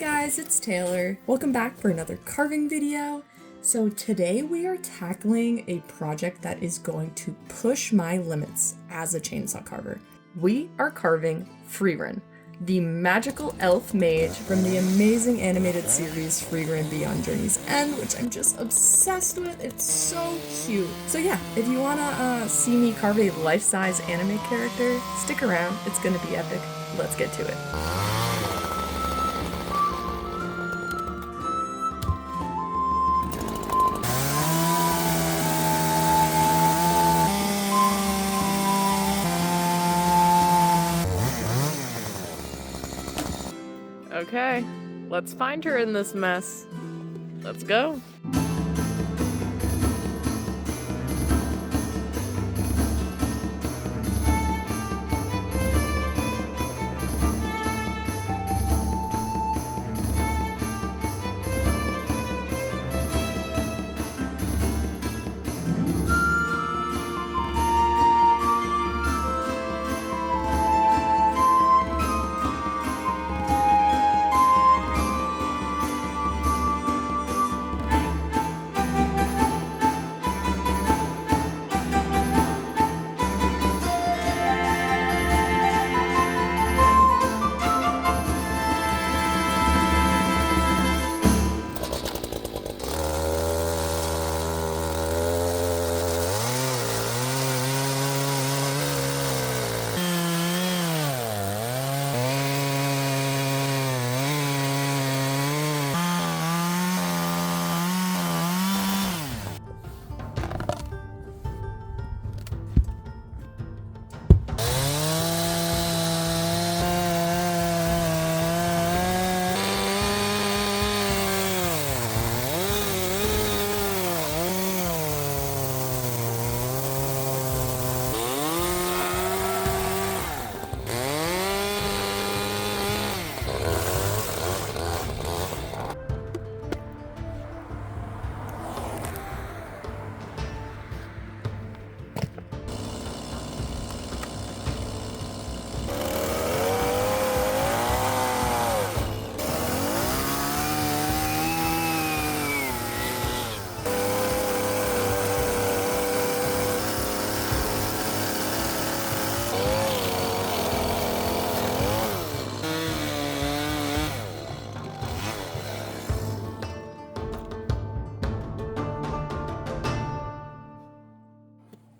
guys, it's Taylor. Welcome back for another carving video. So today we are tackling a project that is going to push my limits as a chainsaw carver. We are carving Frieren, the magical elf mage from the amazing animated series Frieren Beyond Journey's End, which I'm just obsessed with. It's so cute. So yeah, if you wanna see me carve a life-size anime character, stick around. It's gonna be epic. Let's get to it. Okay, let's find her in this mess. Let's go.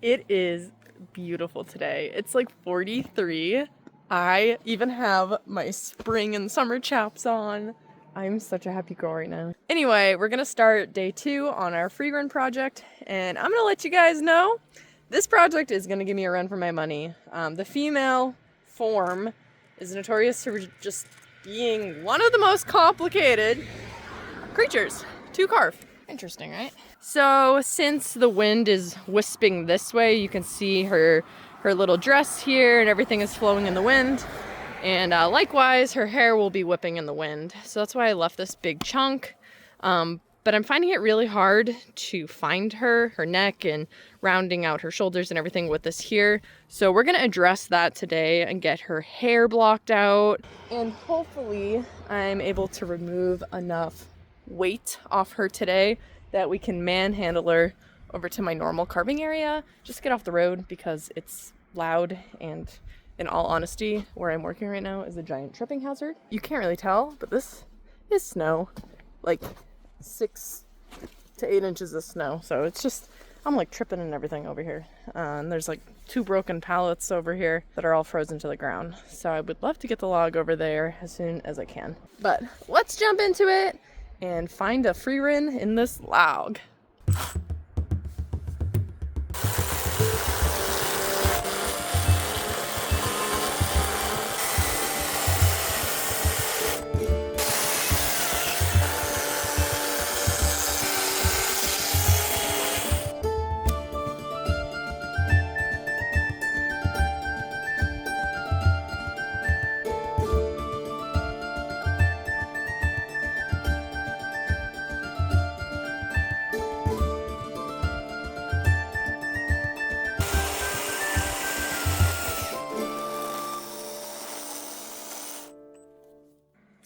It is beautiful today. It's like 43. I even have my spring and summer chaps on. I'm such a happy girl right now. Anyway, we're gonna start day 2 on our Frieren project, and I'm gonna let you guys know this project is gonna give me a run for my money. The female form is notorious for just being one of the most complicated creatures to carve. Interesting, right? So since the wind is wisping this way, you can see her little dress here and everything is flowing in the wind. And likewise, her hair will be whipping in the wind. So that's why I left this big chunk. But I'm finding it really hard to find her neck and rounding out her shoulders and everything with this here. So we're gonna address that today and get her hair blocked out. And hopefully I'm able to remove enough weight off her today that we can manhandle her over to my normal carving area. Just get off the road because it's loud, and in all honesty, where I'm working right now is a giant tripping hazard. You can't really tell, but this is snow, like 6 to 8 inches of snow. So it's just, I'm like tripping and everything over here. And there's like 2 broken pallets over here that are all frozen to the ground. So I would love to get the log over there as soon as I can. But let's jump into it and find a Frieren in this log.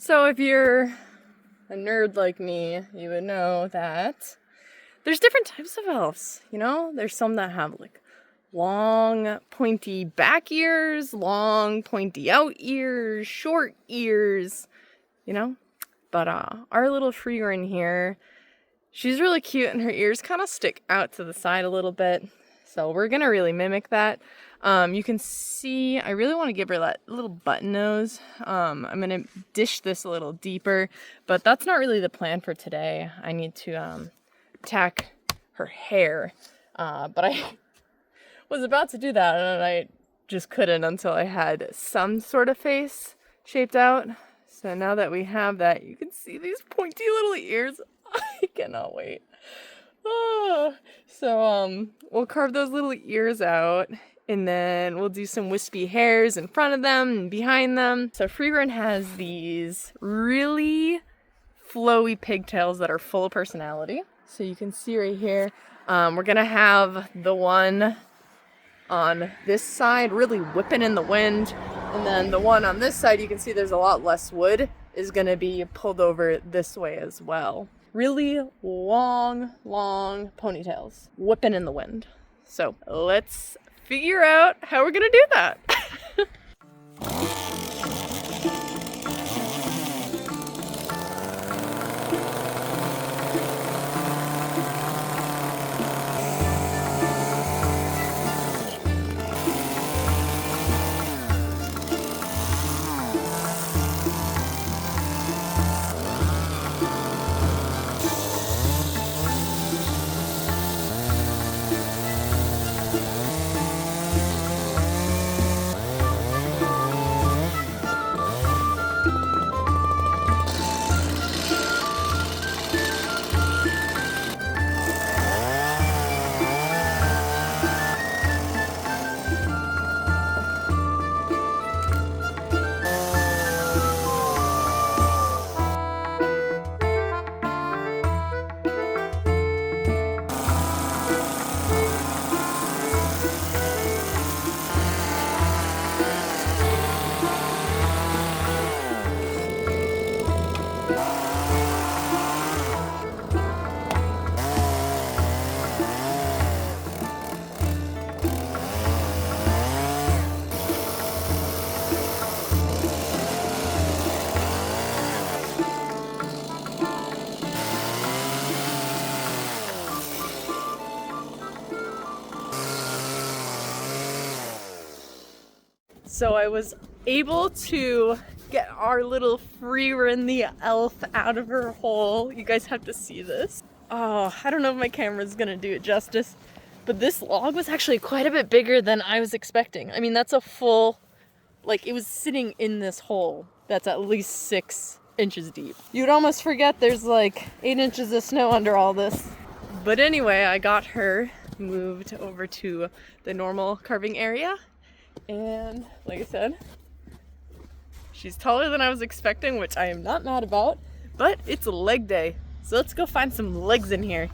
So if you're a nerd like me, you would know that there's different types of elves, you know? There's some that have like long pointy back ears, long pointy out ears, short ears, you know? But our little Frieren here, she's really cute and her ears kind of stick out to the side a little bit. So we're gonna really mimic that. You can see, I really want to give her that little button nose. I'm gonna dish this a little deeper, but that's not really the plan for today. I need to tack her hair, but I was about to do that and I just couldn't until I had some sort of face shaped out. So now that we have that, you can see these pointy little ears. I cannot wait. So we'll carve those little ears out, and then we'll do some wispy hairs in front of them and behind them. So Frieren has these really flowy pigtails that are full of personality. So you can see right here, we're gonna have the one on this side really whipping in the wind, and then the one on this side, you can see there's a lot less wood, is gonna be pulled over this way as well. Really long ponytails whipping in the wind. So let's figure out how we're gonna do that. So I was able to get our little Frieren the Elf out of her hole. You guys have to see this. Oh, I don't know if my camera's gonna do it justice, but this log was actually quite a bit bigger than I was expecting. I mean, that's a full, like, it was sitting in this hole that's at least 6 inches deep. You'd almost forget there's like 8 inches of snow under all this. But anyway, I got her moved over to the normal carving area. And like I said, she's taller than I was expecting, which I am not mad about, but it's leg day. So let's go find some legs in here.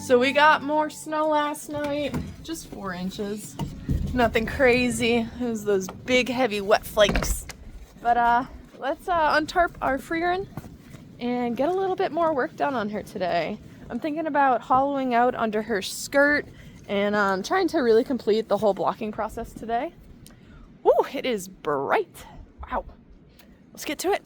So we got more snow last night, just 4 inches. Nothing crazy. It was those big, heavy, wet flakes. But let's untarp our Frieren and get a little bit more work done on her today. I'm thinking about hollowing out under her skirt and trying to really complete the whole blocking process today. Ooh, it is bright. Wow. Let's get to it.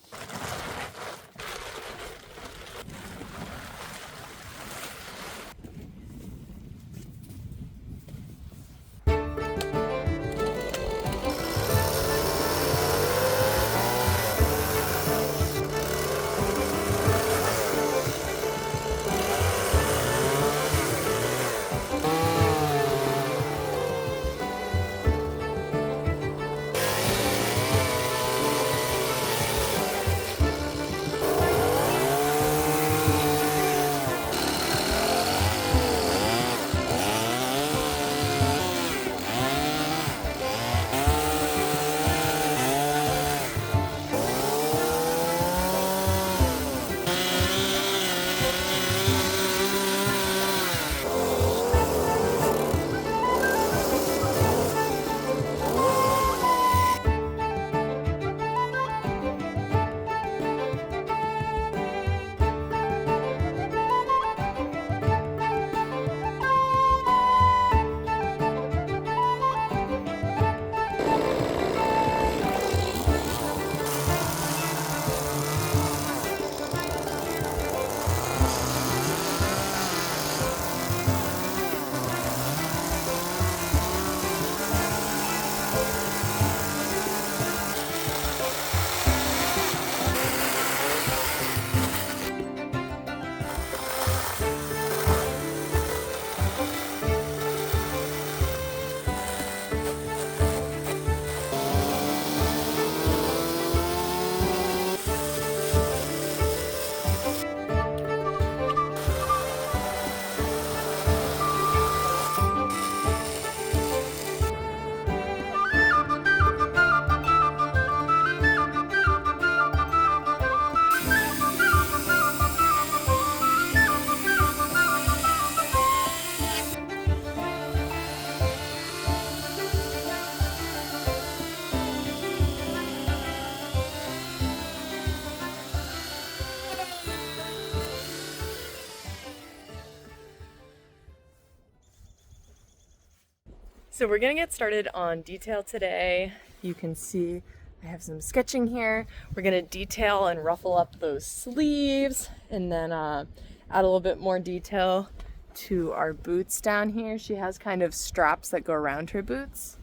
So we're gonna get started on detail today. You can see I have some sketching here. We're gonna detail and ruffle up those sleeves and then add a little bit more detail to our boots down here. She has kind of straps that go around her boots.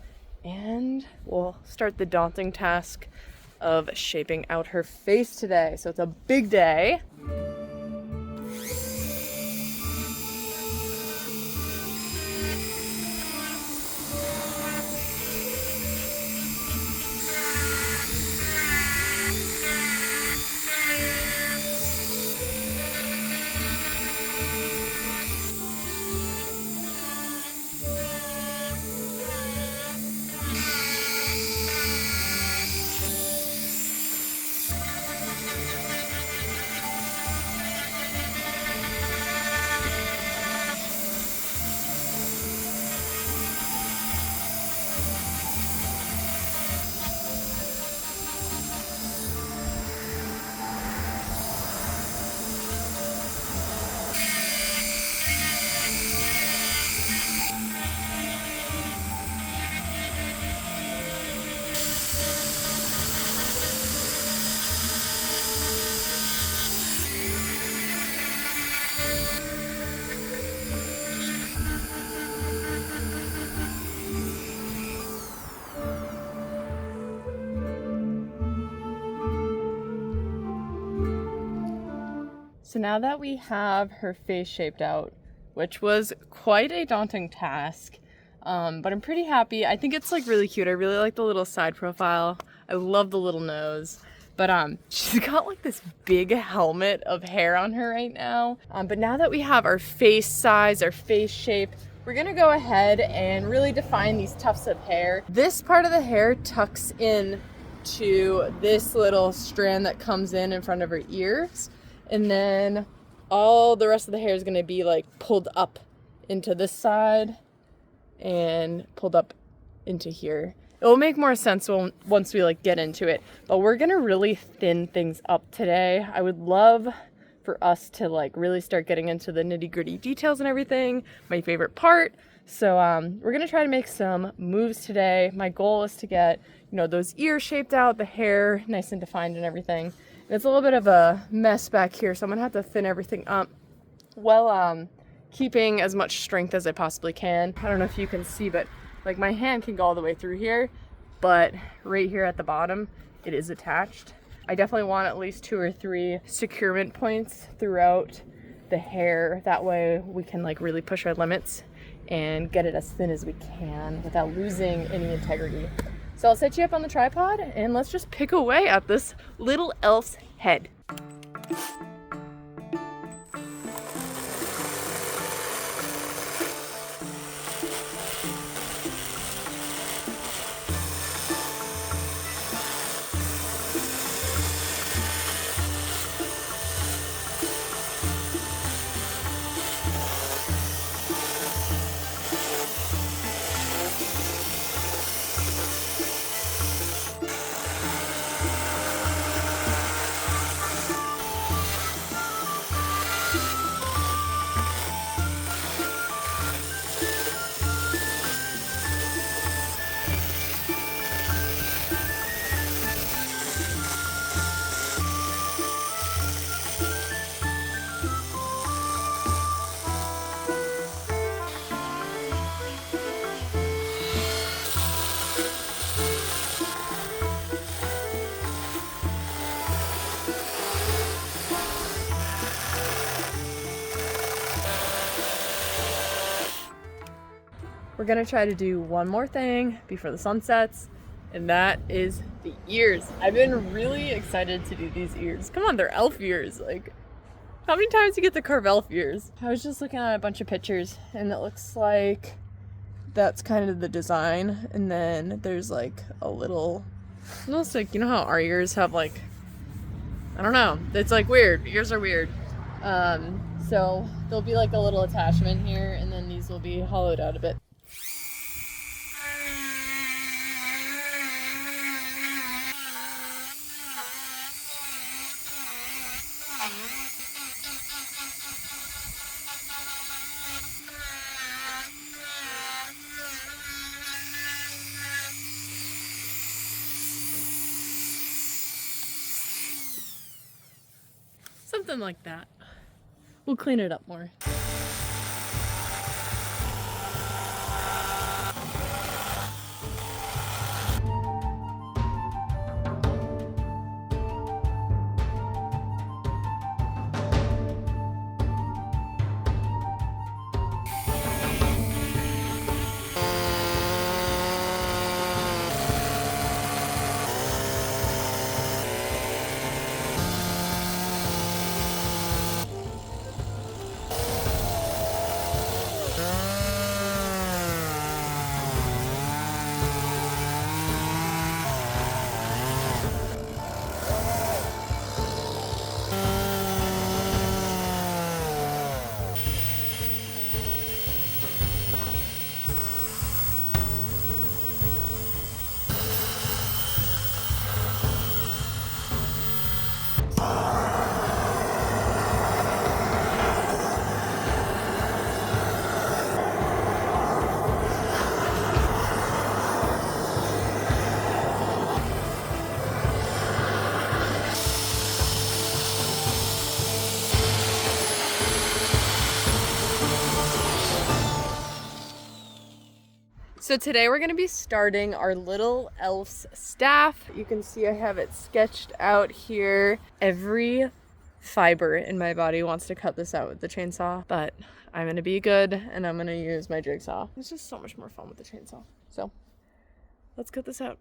And we'll start the daunting task of shaping out her face today. So it's a big day. So now that we have her face shaped out, which was quite a daunting task, but I'm pretty happy. I think it's like really cute. I really like the little side profile. I love the little nose. But she's got like this big helmet of hair on her right now. But now that we have our face size, our face shape, we're gonna go ahead and really define these tufts of hair. This part of the hair tucks in to this little strand that comes in front of her ears. And then all the rest of the hair is gonna be like pulled up into this side and pulled up into here. It will make more sense once we like get into it, but we're gonna really thin things up today. I would love for us to like really start getting into the nitty-gritty details and everything, my favorite part. So we're gonna try to make some moves today. My goal is to get, those ears shaped out, the hair nice and defined and everything. And it's a little bit of a mess back here, so I'm gonna have to thin everything up while keeping as much strength as I possibly can. I don't know if you can see, but like my hand can go all the way through here, but right here at the bottom, it is attached. I definitely want at least 2 or 3 securement points throughout the hair. That way we can like really push our limits and get it as thin as we can without losing any integrity. So I'll set you up on the tripod and let's just pick away at this little elf's head. We're gonna try to do one more thing before the sun sets, and that is the ears. I've been really excited to do these ears. Come on, they're elf ears. Like, how many times do you get to carve elf ears? I was just looking at a bunch of pictures, and it looks like that's kind of the design. And then there's like a little, almost like, you know how our ears have like, I don't know. It's like weird. Ears are weird. So there'll be like a little attachment here, and then these will be hollowed out a bit. Something like that. We'll clean it up more. So today we're going to be starting our little elf's staff. You can see I have it sketched out here. Every fiber in my body wants to cut this out with the chainsaw, but I'm going to be good and I'm going to use my jigsaw. It's just so much more fun with the chainsaw. So let's cut this out.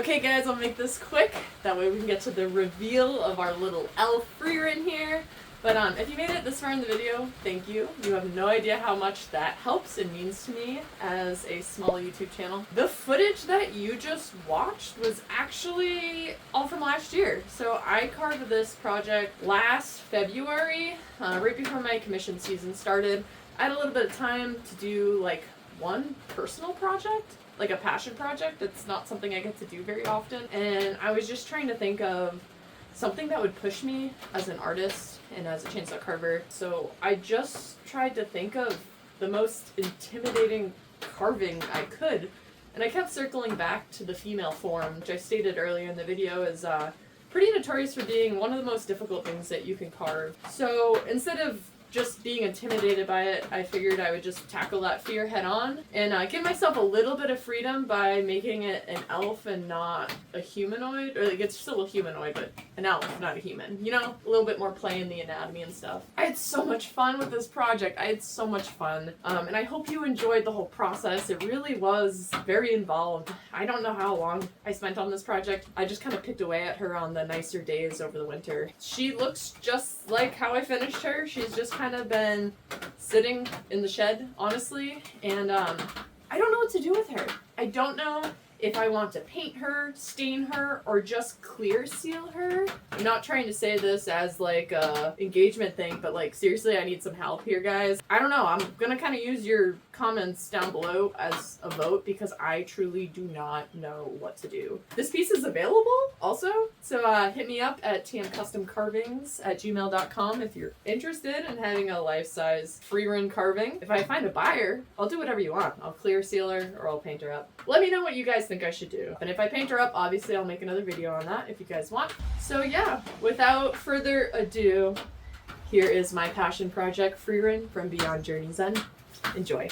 Okay guys, I'll make this quick. That way we can get to the reveal of our little elf Frieren here. But if you made it this far in the video, thank you. You have no idea how much that helps and means to me as a small YouTube channel. The footage that you just watched was actually all from last year. So I carved this project last February, right before my commission season started. I had a little bit of time to do like one personal project, like a passion project. That's not something I get to do very often. And I was just trying to think of something that would push me as an artist and as a chainsaw carver. So I just tried to think of the most intimidating carving I could. And I kept circling back to the female form, which I stated earlier in the video is pretty notorious for being one of the most difficult things that you can carve. So instead of just being intimidated by it, I figured I would just tackle that fear head on and give myself a little bit of freedom by making it an elf and not a humanoid. Or like, it's still a humanoid, but an elf, not a human. You know, a little bit more play in the anatomy and stuff. I had so much fun with this project. I had so much fun. And I hope you enjoyed the whole process. It really was very involved. I don't know how long I spent on this project. I just kind of picked away at her on the nicer days over the winter. She looks just like how I finished her. She's just kind of been sitting in the shed, honestly, and I don't know what to do with her. I don't know if I want to paint her, stain her, or just clear seal her. I'm not trying to say this as like a engagement thing, but like seriously, I need some help here, guys. I don't know. I'm gonna kind of use your comments down below as a vote because I truly do not know what to do. This piece is available also, so hit me up at tmcustomcarvings@gmail.com if you're interested in having a life-size Frieren carving. If I find a buyer, I'll do whatever you want. I'll clear seal her or I'll paint her up. Let me know what you guys think I should do. And if I paint her up, obviously I'll make another video on that if you guys want. So yeah, without further ado, here is my passion project, Frieren from Beyond Journey's End. Enjoy.